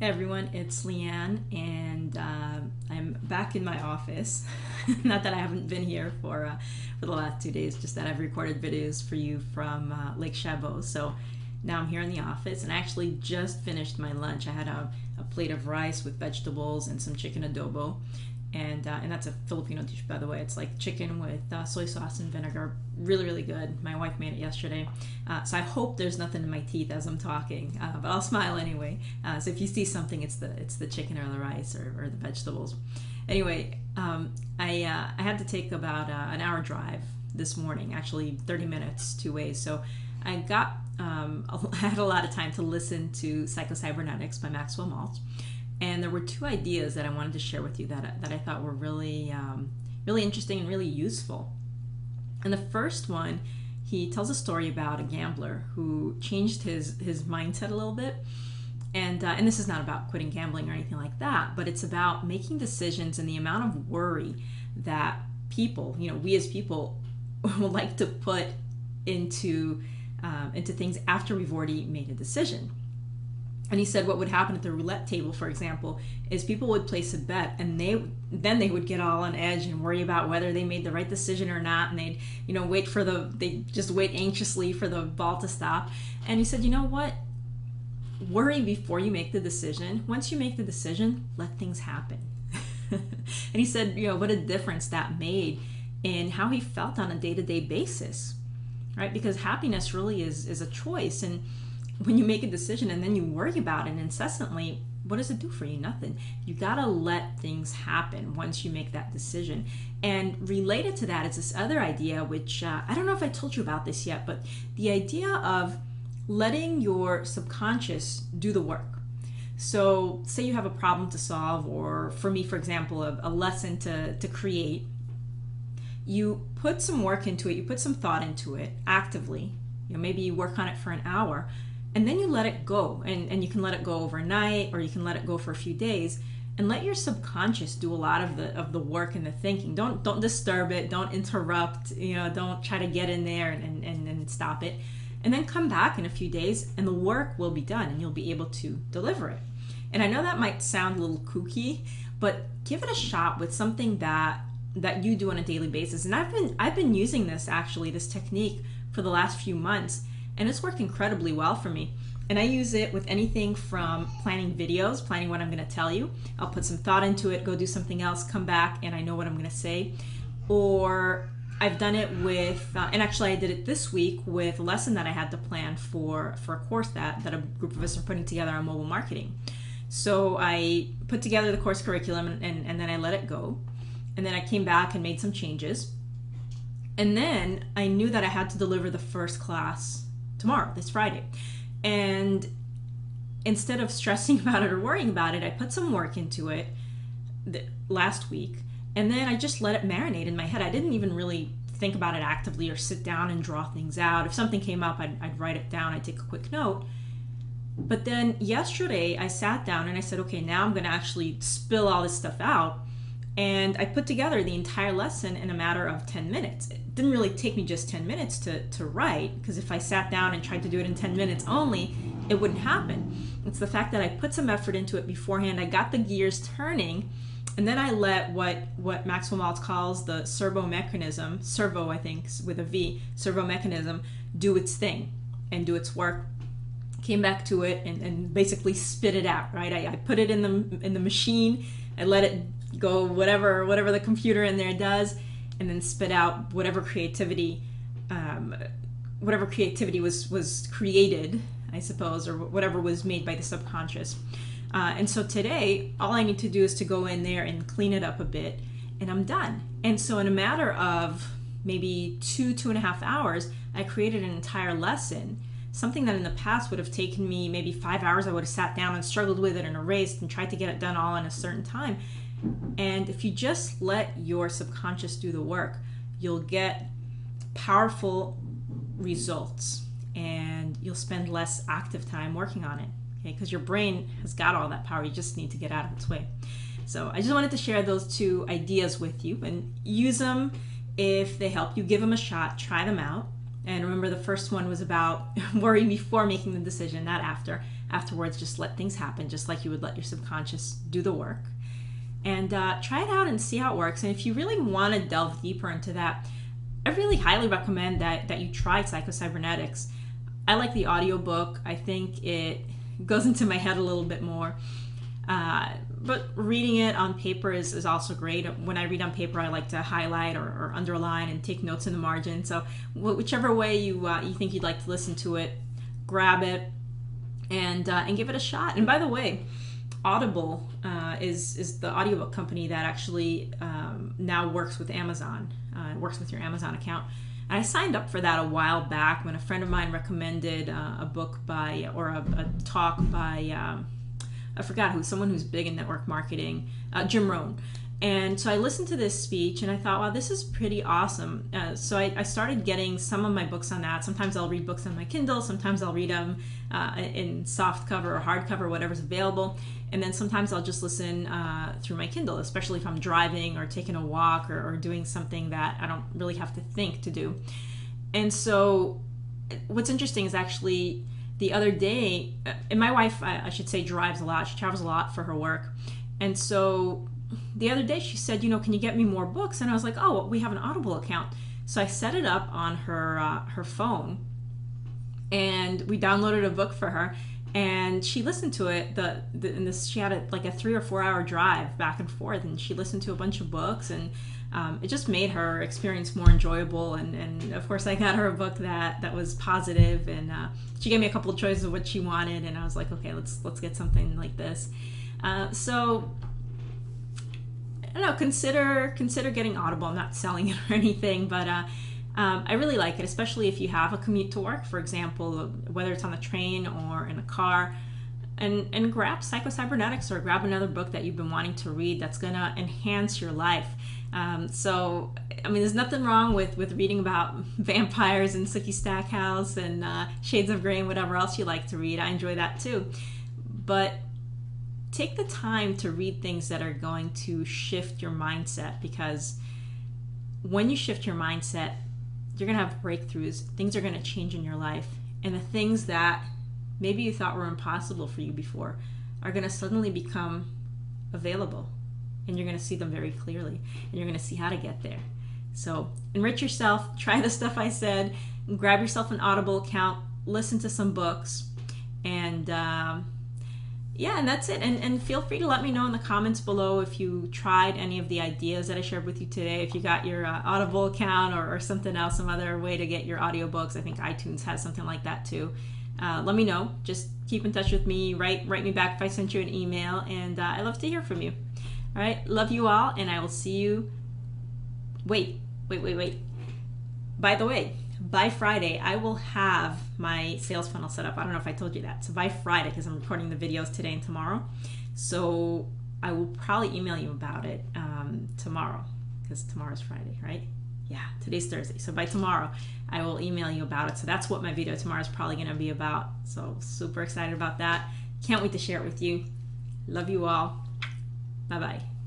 Hey everyone, it's Leanne, and I'm back in my office. Not that I haven't been here for the last 2 days, just that I've recorded videos for you from Lake Chabot. So now I'm here in the office, and I actually just finished my lunch. I had a plate of rice with vegetables and some chicken adobo, and that's a Filipino dish, by the way. It's like chicken with soy sauce and vinegar. Really, really good. My wife made it yesterday. So I hope there's nothing in my teeth as I'm talking, but I'll smile anyway. So if you see something, it's the chicken or the rice or the vegetables. Anyway, I had to take about an hour drive this morning, actually 30 minutes two ways. So I had a lot of time to listen to Psycho-Cybernetics by Maxwell Maltz. And there were two ideas that I wanted to share with you that I thought were really, really interesting and really useful. And the first one, he tells a story about a gambler who changed his mindset a little bit. And this is not about quitting gambling or anything like that, but it's about making decisions and the amount of worry that people, we as people, would like to put into things after we've already made a decision. And he said what would happen at the roulette table, for example, is people would place a bet, and then they would get all on edge and worry about whether they made the right decision or not, and they'd they just wait anxiously for the ball to stop. And he said, you know what? Worry before you make the decision. Once you make the decision, let things happen. And he said, what a difference that made in how he felt on a day-to-day basis, right? Because happiness really is a choice, and when you make a decision and then you worry about it incessantly, what does it do for you? Nothing. You gotta let things happen once you make that decision. And related to that is this other idea, which I don't know if I told you about this yet, but the idea of letting your subconscious do the work. So say you have a problem to solve, or for me, for example, a lesson to create. You put some work into it, you put some thought into it actively. Maybe you work on it for an hour, and then you let it go, and you can let it go overnight, or you can let it go for a few days, and let your subconscious do a lot of the work and the thinking. Don't disturb it, don't interrupt, don't try to get in there and stop it. And then come back in a few days, and the work will be done, and you'll be able to deliver it. And I know that might sound a little kooky, but give it a shot with something that you do on a daily basis. And I've been using this technique for the last few months, and it's worked incredibly well for me. And I use it with anything from planning videos, planning what I'm going to tell you. I'll put some thought into it, go do something else, come back, and I know what I'm going to say. Or I've done it with, and actually I did it this week with a lesson that I had to plan for a course that a group of us are putting together on mobile marketing. So I put together the course curriculum, and then I let it go. And then I came back and made some changes. And then I knew that I had to deliver the first class tomorrow, this Friday. And instead of stressing about it or worrying about it, I put some work into it last week. And then I just let it marinate in my head. I didn't even really think about it actively or sit down and draw things out. If something came up, I'd write it down. I'd take a quick note. But then yesterday I sat down and I said, okay, now I'm going to actually spill all this stuff out. And I put together the entire lesson in a matter of 10 minutes. It didn't really take me just 10 minutes to write, because if I sat down and tried to do it in 10 minutes only, it wouldn't happen. It's the fact that I put some effort into it beforehand. I got the gears turning, and then I let what Maxwell Maltz calls the servo mechanism, servo, I think, with a V, servo mechanism, do its thing and do its work. Came back to it and basically spit it out, right? I put it in the machine, I let it go whatever the computer in there does, and then spit out whatever creativity was created, I suppose, or whatever was made by the subconscious. And so today, all I need to do is to go in there and clean it up a bit, and I'm done. And so in a matter of maybe 2.5 hours, I created an entire lesson. Something that in the past would have taken me maybe 5 hours. I would have sat down and struggled with it and erased and tried to get it done all in a certain time. And if you just let your subconscious do the work, you'll get powerful results, and you'll spend less active time working on it, okay? Because your brain has got all that power. You just need to get out of its way. So I just wanted to share those two ideas with you, and use them if they help you. Give them a shot, try them out. And remember, the first one was about worrying before making the decision, not after. afterwards, just let things happen, just like you would let your subconscious do the work. And try it out and see how it works. And if you really want to delve deeper into that, I really highly recommend that you try Psycho-Cybernetics. I like the audiobook. I think it goes into my head a little bit more. But reading it on paper is also great. When I read on paper, I like to highlight or underline and take notes in the margin. So whichever way you think you'd like to listen to it, grab it and give it a shot. And by the way, Audible is the audiobook company that actually now works with Amazon. Works with your Amazon account. And I signed up for that a while back when a friend of mine recommended a book by, or a talk by, I forgot who, someone who's big in network marketing, Jim Rohn. And so I listened to this speech and I thought, wow, this is pretty awesome. So I started getting some of my books on that. Sometimes I'll read books on my Kindle. Sometimes I'll read them in soft cover or hardcover, whatever's available. And then sometimes I'll just listen through my Kindle, especially if I'm driving or taking a walk or doing something that I don't really have to think to do. And so what's interesting is actually the other day, and my wife, I should say, drives a lot. She travels a lot for her work. And so the other day she said, can you get me more books? And I was like, oh, we have an Audible account. So I set it up on her phone and we downloaded a book for her. And she listened to it. She had like a 3 or 4 hour drive back and forth, and she listened to a bunch of books, and it just made her experience more enjoyable. And of course, I got her a book that was positive, and she gave me a couple of choices of what she wanted, and I was like, okay, let's get something like this. So I don't know. Consider getting Audible. I'm not selling it or anything, but I really like it, especially if you have a commute to work, for example, whether it's on the train or in a car, and grab Psycho-Cybernetics or grab another book that you've been wanting to read that's going to enhance your life. So, I mean, there's nothing wrong with reading about vampires and Sookie Stackhouse and Shades of Grey and whatever else you like to read. I enjoy that too. But take the time to read things that are going to shift your mindset, because when you shift your mindset, you're going to have breakthroughs. Things are going to change in your life. And the things that maybe you thought were impossible for you before are going to suddenly become available. And you're going to see them very clearly. And you're going to see how to get there. So enrich yourself. Try the stuff I said. Grab yourself an Audible account. Listen to some books. And yeah, and that's it. And feel free to let me know in the comments below if you tried any of the ideas that I shared with you today, if you got your Audible account or something else, some other way to get your audiobooks. I think iTunes has something like that too. Let me know. Just keep in touch with me. Write me back if I sent you an email, and I love to hear from you. All right, love you all, and I will see you. Wait. By the way, by Friday, I will have my sales funnel set up. I don't know if I told you that. So by Friday, because I'm recording the videos today and tomorrow, so I will probably email you about it tomorrow, because tomorrow's Friday, right? Yeah, today's Thursday. So by tomorrow, I will email you about it. So that's what my video tomorrow is probably going to be about. So super excited about that. Can't wait to share it with you. Love you all. Bye-bye.